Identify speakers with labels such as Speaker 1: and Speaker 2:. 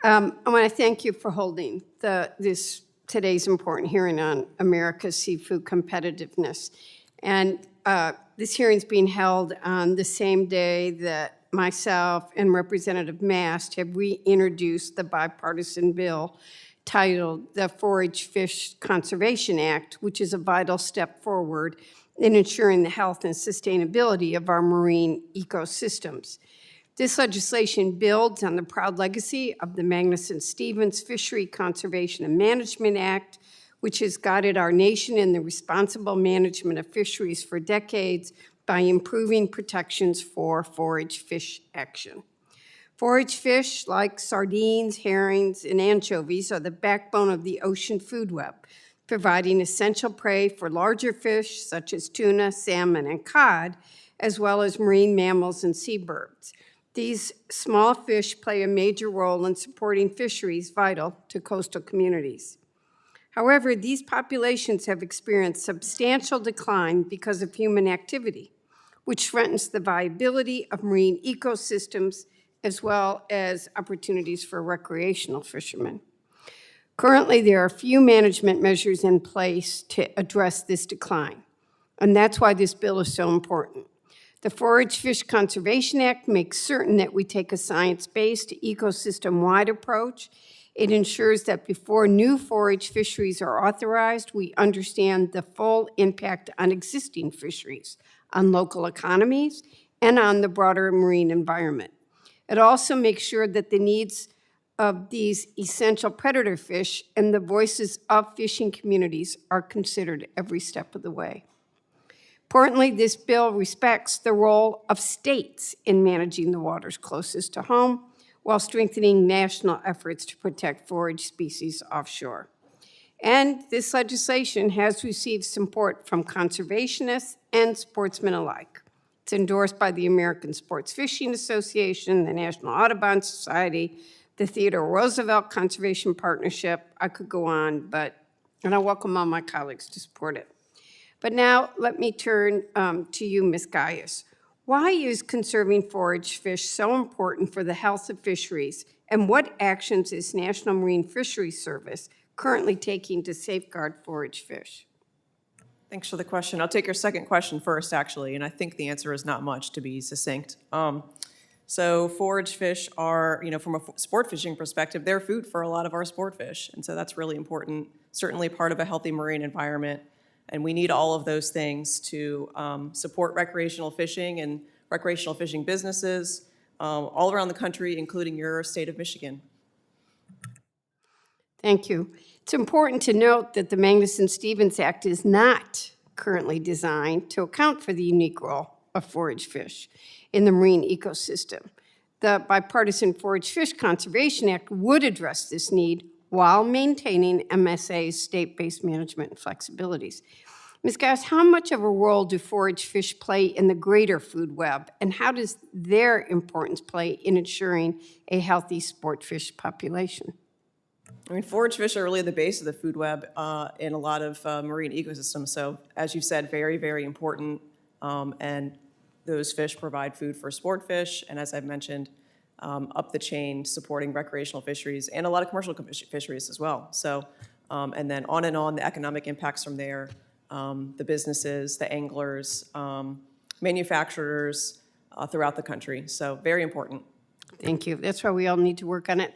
Speaker 1: I want to thank you for holding today's important hearing on America's seafood competitiveness. And this hearing is being held on the same day that myself and Representative Mast have reintroduced the bipartisan bill titled the Forage Fish Conservation Act, which is a vital step forward in ensuring the health and sustainability of our marine ecosystems. This legislation builds on the proud legacy of the Magnuson-Stevens Fishery Conservation and Management Act, which has guided our nation in the responsible management of fisheries for decades by improving protections for forage fish action. Forage fish, like sardines, herrings, and anchovies, are the backbone of the ocean food web, providing essential prey for larger fish such as tuna, salmon, and cod, as well as marine mammals and seabirds. These small fish play a major role in supporting fisheries vital to coastal communities. However, these populations have experienced substantial decline because of human activity, which threatens the viability of marine ecosystems as well as opportunities for recreational fishermen. Currently, there are few management measures in place to address this decline, and that's why this bill is so important. The Forage Fish Conservation Act makes certain that we take a science-based, ecosystem-wide approach. It ensures that before new forage fisheries are authorized, we understand the full impact on existing fisheries, on local economies, and on the broader marine environment. It also makes sure that the needs of these essential predator fish and the voices of fishing communities are considered every step of the way. Importantly, this bill respects the role of states in managing the waters closest to home, while strengthening national efforts to protect forage species offshore. And this legislation has received support from conservationists and sportsmen alike. It's endorsed by the American Sports Fishing Association, the National Audubon Society, the Theodore Roosevelt Conservation Partnership. I could go on, and I welcome all my colleagues to support it. But now let me turn to you, Ms. Gaius. Why is conserving forage fish so important for the health of fisheries, and what actions is National Marine Fisheries Service currently taking to safeguard forage fish?
Speaker 2: Thanks for the question. I'll take your second question first, actually, and I think the answer is not much, to be succinct. So forage fish are, from a sport fishing perspective, they're food for a lot of our sport fish, and so that's really important, certainly part of a healthy marine environment. And we need all of those things to support recreational fishing and recreational fishing businesses all around the country, including your state of Michigan.
Speaker 1: Thank you. It's important to note that the Magnuson-Stevens Act is not currently designed to account for the unique role of forage fish in the marine ecosystem. The Bipartisan Forage Fish Conservation Act would address this need while maintaining MSA's state-based management flexibilities. Ms. Gaius, how much of a role do forage fish play in the greater food web, and how does their importance play in ensuring a healthy sport fish population?
Speaker 2: Forage fish are really the base of the food web in a lot of marine ecosystems. So, as you said, very, very important. And those fish provide food for sport fish, and as I've mentioned, up the chain supporting recreational fisheries and a lot of commercial fisheries as well. So, and then on, the economic impacts from there, the businesses, the anglers, manufacturers throughout the country. So very important.
Speaker 1: Thank you. That's why we all need to work on it.